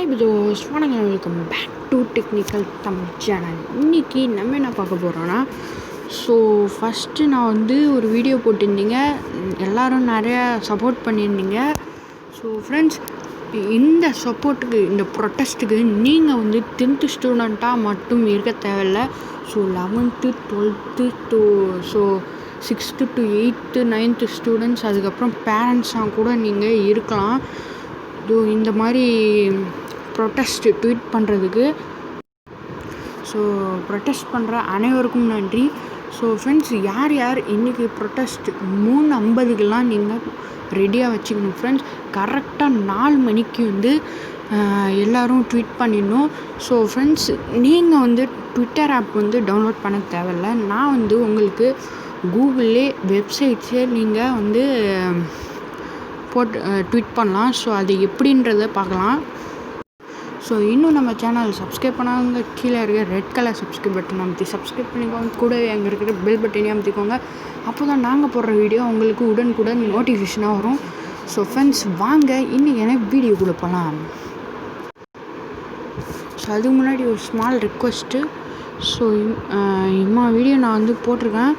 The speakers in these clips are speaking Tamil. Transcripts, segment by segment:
ஹாய் பிதோஸ், வணக்கம், welcome back to technical Tamil channel. இன்றைக்கி நம்ம என்ன பார்க்க போகிறோன்னா, ஃபஸ்ட்டு நான் ஒரு வீடியோ போட்டிருந்தீங்க, எல்லோரும் நிறையா சப்போர்ட் பண்ணியிருந்தீங்க. ஃப்ரெண்ட்ஸ், இந்த சப்போர்ட்டுக்கு, இந்த ப்ரொட்டஸ்ட்டுக்கு நீங்கள் 10th ஸ்டூடெண்ட்டாக மட்டும் இருக்க தேவையில்ல. 11th 12th 6th to 8th 9th students, அதுக்கப்புறம் பேரண்ட்ஸாக கூட நீங்கள் இருக்கலாம். இந்த மாதிரி ப்ரொட்டஸ்ட் ட்வீட் பண்ணுறதுக்கு ப்ரொட்டஸ்ட் பண்ணுற அனைவருக்கும் நன்றி. ஃப்ரெண்ட்ஸ், யார் இன்றைக்கி ப்ரொட்டஸ்ட் 3:50க்கெலாம் நீங்கள் ரெடியாக வச்சுக்கணும். ஃப்ரெண்ட்ஸ், கரெக்டாக 4 மணிக்கு எல்லோரும் ட்வீட் பண்ணிடணும். ஃப்ரெண்ட்ஸ், நீங்கள் ட்விட்டர் ஆப் டவுன்லோட் பண்ண தேவையில்ல. நான் உங்களுக்கு கூகுள்லே வெப்சைட்ஸே நீங்கள் போட்டு ட்வீட் பண்ணலாம். அது எப்படின்றத பார்க்கலாம். இன்னும் நம்ம சேனல் சப்ஸ்கிரைப் பண்ணாங்க, கீழே இருக்க ரெட் கலர் சப்ஸ்கிரைப் பட்டன் அமைத்தி சப்ஸ்கிரைப் பண்ணிக்கோங்க. கூடவே அங்கே இருக்கிற பெல் பட்டனையும் அமைத்திக்கோங்க. அப்போ தான் நாங்கள் போடுற வீடியோ உங்களுக்கு உடனுக்குடன் நோட்டிஃபிகேஷனாக வரும். ஃப்ரெண்ட்ஸ், வாங்க இன்றைக்கி எனக்கு வீடியோ கொடுக்கலாம். அதுக்கு முன்னாடி ஒரு ஸ்மால் ரெக்வஸ்ட்டு. இம்மா வீடியோ நான் போட்டிருக்கேன்.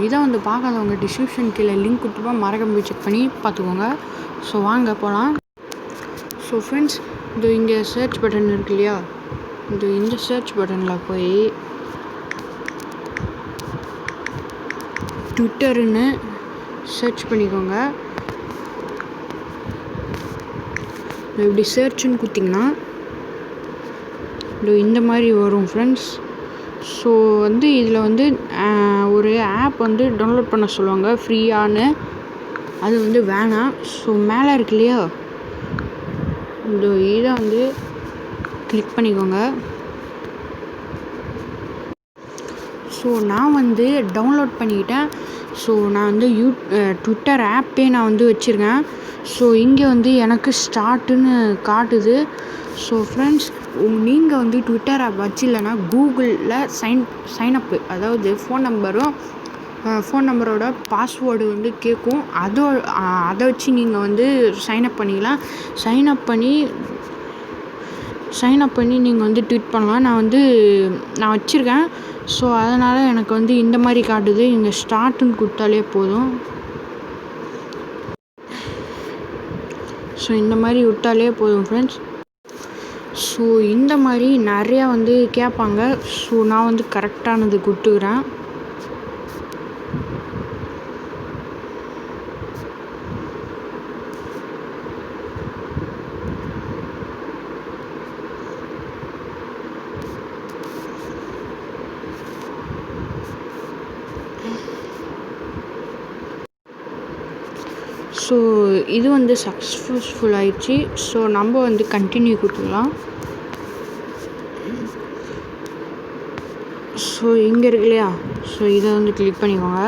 இதை பார்க்காதவங்க டிஸ்கிரிப்ஷன் கீழே லிங்க் கொடுத்துருப்போம், மறக்காம போய் செக் பண்ணி பார்த்துக்கோங்க. வாங்க போகலாம். ஃப்ரெண்ட்ஸ், இங்கே சர்ச் பட்டன் இருக்கு இல்லையா, இந்த சர்ச் பட்டனில் போய் ட்விட்டருன்னு சர்ச் பண்ணிக்கோங்க. இப்படி சர்ச்சுன்னு கொடுத்திங்கன்னா இந்த மாதிரி வரும். ஃப்ரெண்ட்ஸ், இதில் ஒரு ஆப் டவுன்லோட் பண்ண சொல்லுவாங்க ஃப்ரீயானு. அது வேணாம். மேலே இருக்கு இல்லையா, இதை கிளிக் பண்ணிக்கோங்க. நான் டவுன்லோட் பண்ணிக்கிட்டேன். நான் ட்விட்டர் ஆப்பே நான் வச்சுருக்கேன். இங்கே எனக்கு ஸ்டார்ட்டுன்னு காட்டுது. ஃப்ரெண்ட்ஸ், நீங்கள் ட்விட்டர் ஆப் வச்சில்லைன்னா கூகுளில் சைனப்பு, அதாவது ஃபோன் நம்பரோட பாஸ்வேர்டு கேட்கும். அதை வச்சு நீங்கள் சைனப் பண்ணிக்கலாம். சைனப் பண்ணி நீங்கள் ட்வீட் பண்ணலாம். நான் வச்சுருக்கேன். அதனால் எனக்கு இந்த மாதிரி காட்டுது. இங்கே ஸ்டார்ட்டுன்னு கொடுத்தாலே போதும். இந்த மாதிரி விட்டாலே போதும். ஃப்ரெண்ட்ஸ், இந்த மாதிரி நிறையா கேட்பாங்க. நான் கரெக்டானது கொடுத்துக்கிறேன். இது சக்ஸஸ்ஃபுல் ஆயிடுச்சு. நம்ம கண்டினியூ கொடுத்துக்கலாம். இங்கே இருக்கு இல்லையா, இதை கிளிக் பண்ணிக்கோங்க.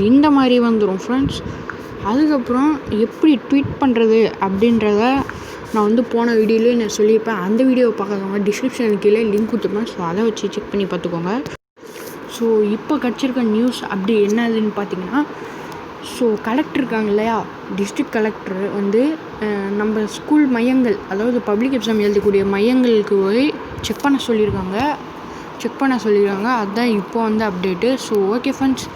இந்த மாதிரி வந்துடும். ஃப்ரெண்ட்ஸ், அதுக்கப்புறம் எப்படி ட்வீட் பண்ணுறது அப்படின்றத நான் போன வீடியோலேயே நான் சொல்லியிருப்பேன். அந்த வீடியோவை பார்க்காதவங்க டிஸ்கிரிப்ஷனுக்கு கீழே லிங்க் கொடுத்துருப்பேன். அதை வச்சு செக் பண்ணி பார்த்துக்கோங்க. இப்போ கிடச்சிருக்க நியூஸ் அப்படி என்னதுன்னு பார்த்தீங்கன்னா, கலெக்டர் இருக்காங்க இல்லையா, டிஸ்ட்ரிக்ட் கலெக்டர் நம்ம ஸ்கூல் மையங்கள், அதாவது பப்ளிக் எக்ஸாம் எழுதக்கூடிய மையங்களுக்கு போய் செக் பண்ண சொல்லியிருக்காங்க. அதுதான் இப்போ அப்டேட்டு. Okay friends,